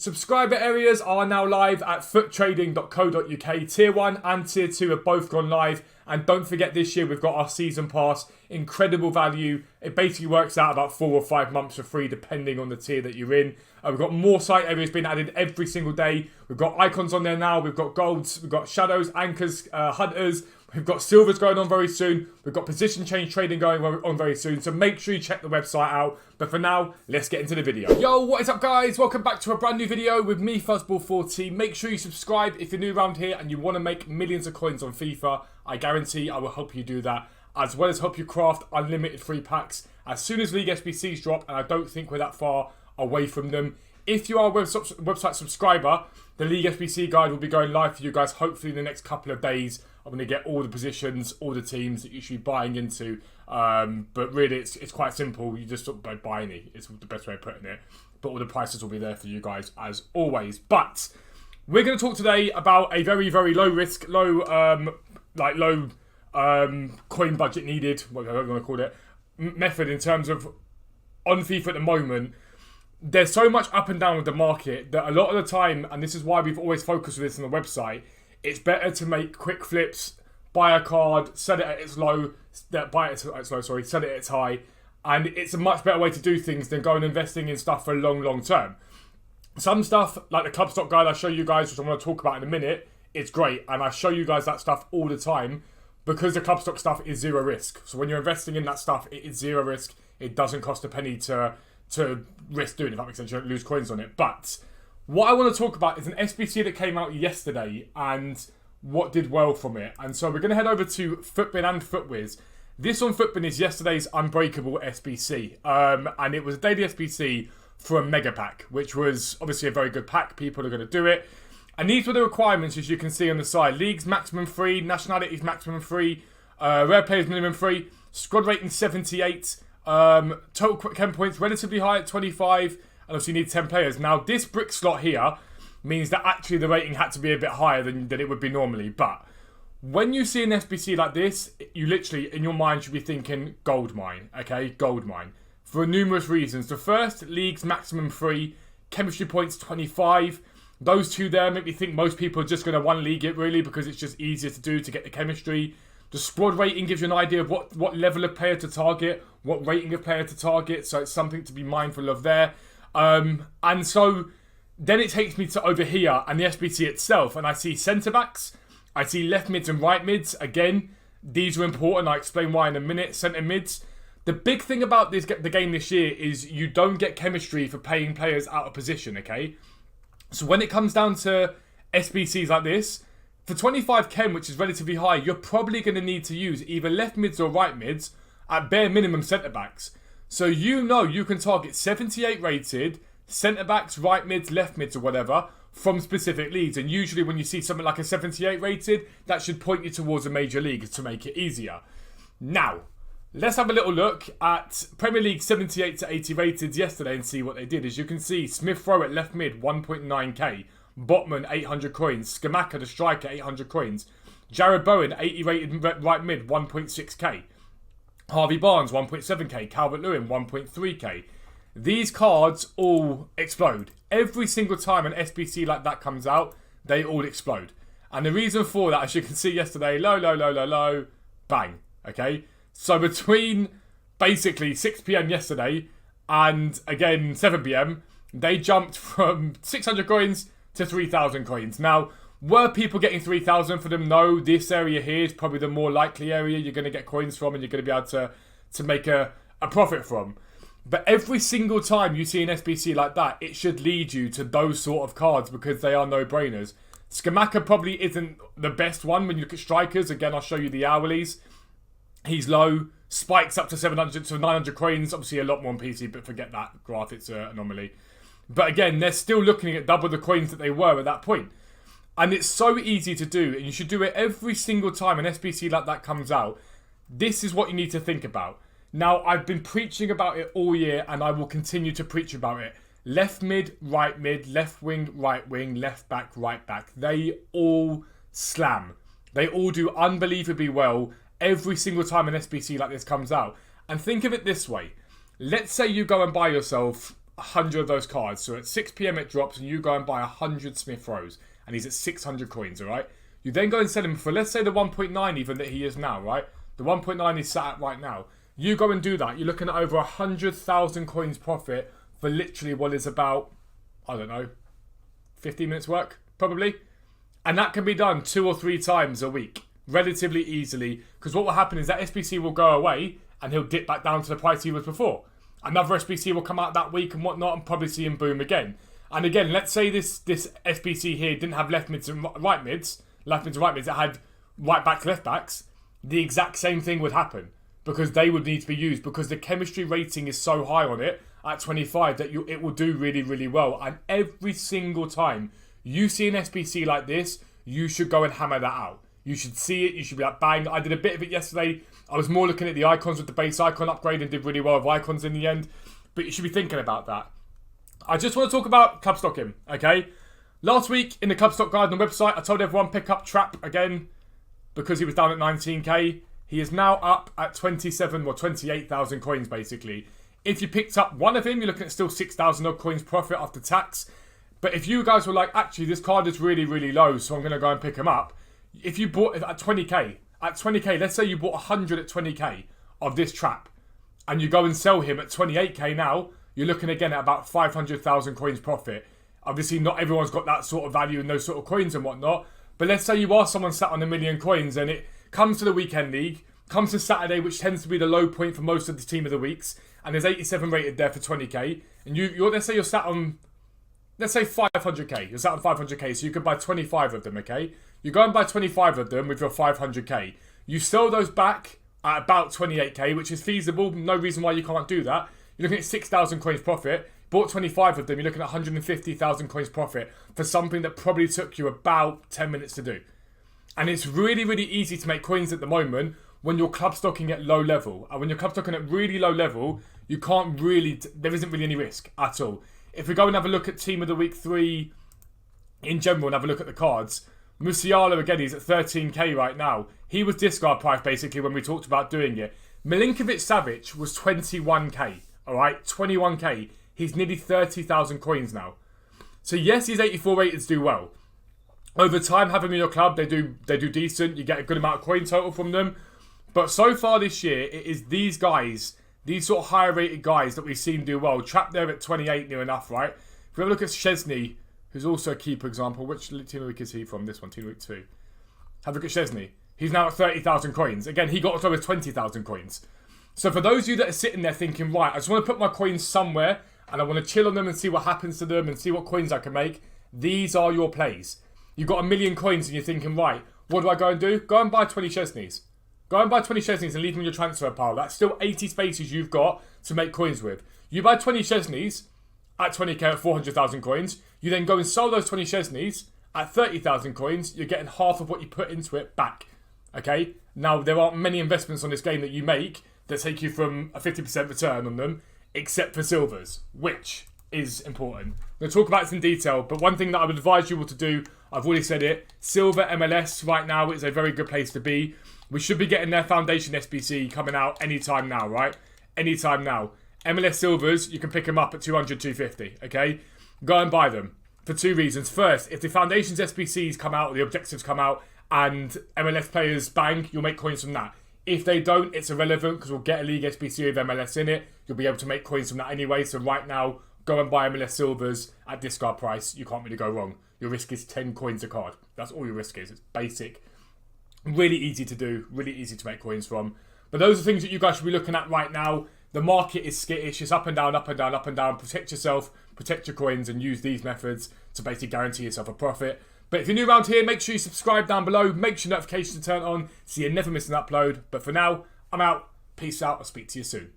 Subscriber areas are now live at foottrading.co.uk. Tier 1 and Tier 2 have both gone live. And don't forget, this year we've got our season pass. Incredible value. It basically works out about 4 or 5 months for free, depending on the tier that you're in. We've got more site areas being added every single day. We've got icons on there now. We've got golds. We've got shadows, anchors, hunters. We've got silvers going on very soon. We've got position change trading going on very soon. So make sure you check the website out. But for now, let's get into the video. Yo, what is up, guys? Welcome back to a brand new video with me, Fuzzball14. Make sure you subscribe if you're new around here and you want to make millions of coins on FIFA. I guarantee I will help you do that, as well as help you craft unlimited free packs as soon as League SBCs drop, and I don't think we're that far away from them. If you are a website subscriber, the League SBC guide will be going live for you guys hopefully in the next couple of days. I'm going to get all the positions, all the teams that you should be buying into. But really, it's quite simple. You just don't buy any. It's the best way of putting it. But all the prices will be there for you guys as always. But we're going to talk today about a very, very low risk, low coin budget needed, whatever you want to call it, method in terms of on FIFA at the moment. There's so much up and down with the market that a lot of the time, and this is why we've always focused on this on the website, it's better to make quick flips, buy a card, set it at its low, sell it at its high, and it's a much better way to do things than going investing in stuff for long term. Some stuff, like the club stock guide I show you guys, which I'm going to talk about in a minute, it's great, and I show you guys that stuff all the time because the club stock stuff is zero risk. So when you're investing in that stuff, it is zero risk. It doesn't cost a penny to risk doing, if that makes sense. You don't lose coins on it. But what I want to talk about is an SBC that came out yesterday and what did well from it. And so we're going to head over to Footbin and Footwiz. This on Footbin is yesterday's Unbreakable SBC. And it was a daily SBC for a mega pack, which was obviously a very good pack. People are going to do it. And these were the requirements, as you can see on the side. Leagues maximum 3, nationalities maximum 3, rare players minimum 3, squad rating 78, total chem points relatively high at 25, and obviously you need 10 players. Now this brick slot here means that actually the rating had to be a bit higher than it would be normally. But when you see an SBC like this, you literally, in your mind, should be thinking gold mine, okay? Gold mine. For numerous reasons. The first, leagues maximum 3, chemistry points 25. Those two there make me think most people are just going to one league it really because it's just easier to do to get the chemistry. The squad rating gives you an idea of what level of player to target, what rating of player to target, so it's something to be mindful of there. And so then it takes me to over here and the SBC itself, and I see centre-backs, I see left mids and right mids. Again, these are important, I'll explain why in a minute. Centre mids. The big thing about the game this year is you don't get chemistry for paying players out of position, okay? So when it comes down to SBCs like this, for 25 chem, which is relatively high, you're probably going to need to use either left mids or right mids at bare minimum centre-backs. So you know you can target 78 rated centre-backs, right mids, left mids or whatever from specific leagues. And usually when you see something like a 78 rated, that should point you towards a major league to make it easier. Now, let's have a little look at Premier League 78 to 80 rated yesterday and see what they did. As you can see, Smith Rowe at left mid, 1.9k. Botman, 800 coins. Skamaka, the striker, 800 coins. Jared Bowen, 80 rated right mid, 1.6k. Harvey Barnes, 1.7k. Calvert-Lewin, 1.3k. These cards all explode. Every single time an SBC like that comes out, they all explode. And the reason for that, as you can see yesterday, low, bang. Okay? So between basically 6 p.m. yesterday and again 7 p.m, they jumped from 600 coins to 3,000 coins. Now, were people getting 3,000 for them? No, this area here is probably the more likely area you're going to get coins from and you're going to be able to make a profit from. But every single time you see an SBC like that, it should lead you to those sort of cards because they are no-brainers. Skamaka probably isn't the best one when you look at strikers. Again, I'll show you the hourlies. He's low, spikes up to 700 to 900 coins. Obviously a lot more on PC, but forget that graph, it's an anomaly. But again, they're still looking at double the coins that they were at that point. And it's so easy to do, and you should do it every single time an SBC like that comes out. This is what you need to think about. Now, I've been preaching about it all year, and I will continue to preach about it. Left mid, left wing, right wing, left back, right back. They all slam. They all do unbelievably well every single time an SBC like this comes out. And think of it this way. Let's say you go and buy yourself 100 of those cards. So at 6 p.m. it drops and you go and buy 100 Smith Rowes and he's at 600 coins, all right? You then go and sell him for, let's say, the 1.9 even that he is now, right? The 1.9 he's sat at right now. You go and do that. You're looking at over 100,000 coins profit for literally what is about, I don't know, 15 minutes work, probably. And that can be done 2 or 3 times a week, relatively easily. Because what will happen is that SBC will go away and he'll dip back down to the price he was before. Another SBC will come out that week and whatnot and probably see him boom again. And again, let's say this SBC here didn't have left mids and right mids, it had right backs, left backs. The exact same thing would happen because they would need to be used because the chemistry rating is so high on it at 25 that it will do really, really well. And every single time you see an SBC like this, you should go and hammer that out. You should see it. You should be like, bang. I did a bit of it yesterday. I was more looking at the icons with the base icon upgrade and did really well with icons in the end. But you should be thinking about that. I just want to talk about club stocking, okay? Last week in the club stock guide on the website, I told everyone pick up Trap again because he was down at 19k. He is now up at 27 or 28,000 coins basically. If you picked up one of him, you're looking at still 6,000 odd coins profit after tax. But if you guys were like, actually, this card is really, really low, so I'm going to go and pick him up. If you bought it at 20k, let's say you bought 100 at 20k of this Trap, and you go and sell him at 28k now, you're looking again at about 500,000 coins profit. Obviously, not everyone's got that sort of value and those sort of coins and whatnot. But let's say you are someone sat on 1 million coins, and it comes to the weekend league, comes to Saturday, which tends to be the low point for most of the team of the weeks, and there's 87 rated there for 20k, and you're let's say you're sat on, let's say 500k. You're sat on 500k, so you could buy 25 of them, okay? You go and buy 25 of them with your 500k. You sell those back at about 28k, which is feasible. No reason why you can't do that. You're looking at 6,000 coins profit. Bought 25 of them, you're looking at 150,000 coins profit for something that probably took you about 10 minutes to do. And it's really, really easy to make coins at the moment when you're club stocking at low level. And when you're club stocking at really low level, you can't really, there isn't really any risk at all. If we go and have a look at Team of the Week 3 in general and have a look at the cards, Musiala, again, he's at 13k right now. He was discard price basically when we talked about doing it. Milinkovic-Savic was 21k, alright? 21k. He's nearly 30,000 coins now. So yes, these 84 rateds do well. Over time, having them in your club, they do decent. You get a good amount of coin total from them. But so far this year, it is these guys, these sort of higher rated guys that we've seen do well. Trapped there at 28 near enough, right? If we have a look at Szczesny, who's also a keeper example. Which team of the week is he from? This one, team of the week 2. Have a look at Szczesny. He's now at 30,000 coins. Again, he got us over 20,000 coins. So for those of you that are sitting there thinking, right, I just want to put my coins somewhere and I want to chill on them and see what happens to them and see what coins I can make, these are your plays. You've got 1 million coins and you're thinking, right, what do I go and do? Go and buy 20 Szczesnys. Go and buy 20 Szczesnys and leave them in your transfer pile. That's still 80 spaces you've got to make coins with. You buy 20 Szczesnys at 20k at 400,000 coins. You then go and sell those 20 Szczesnys at 30,000 coins. You're getting half of what you put into it back. Okay? Now, there aren't many investments on this game that you make that take you from a 50% return on them, except for silvers, which is important. I'm going to talk about this in detail, but one thing that I would advise you all to do, I've already said it, silver MLS right now is a very good place to be. We should be getting their foundation SBC coming out anytime now, right? Anytime now. MLS silvers, you can pick them up at 200, 250, okay? Go and buy them for 2 reasons. First, if the foundations SBCs come out, or the objectives come out, and MLS players bang, you'll make coins from that. If they don't, it's irrelevant because we'll get a League SBC with MLS in it. You'll be able to make coins from that anyway. So right now, go and buy MLS silvers at discard price. You can't really go wrong. Your risk is 10 coins a card. That's all your risk is. It's basic. Really easy to do. Really easy to make coins from. But those are things that you guys should be looking at right now. The market is skittish. It's up and down, up and down, up and down. Protect yourself. Protect your coins and use these methods to basically guarantee yourself a profit. But if you're new around here, make sure you subscribe down below. Make sure notifications are turned on so you never miss an upload. But for now, I'm out. Peace out. I'll speak to you soon.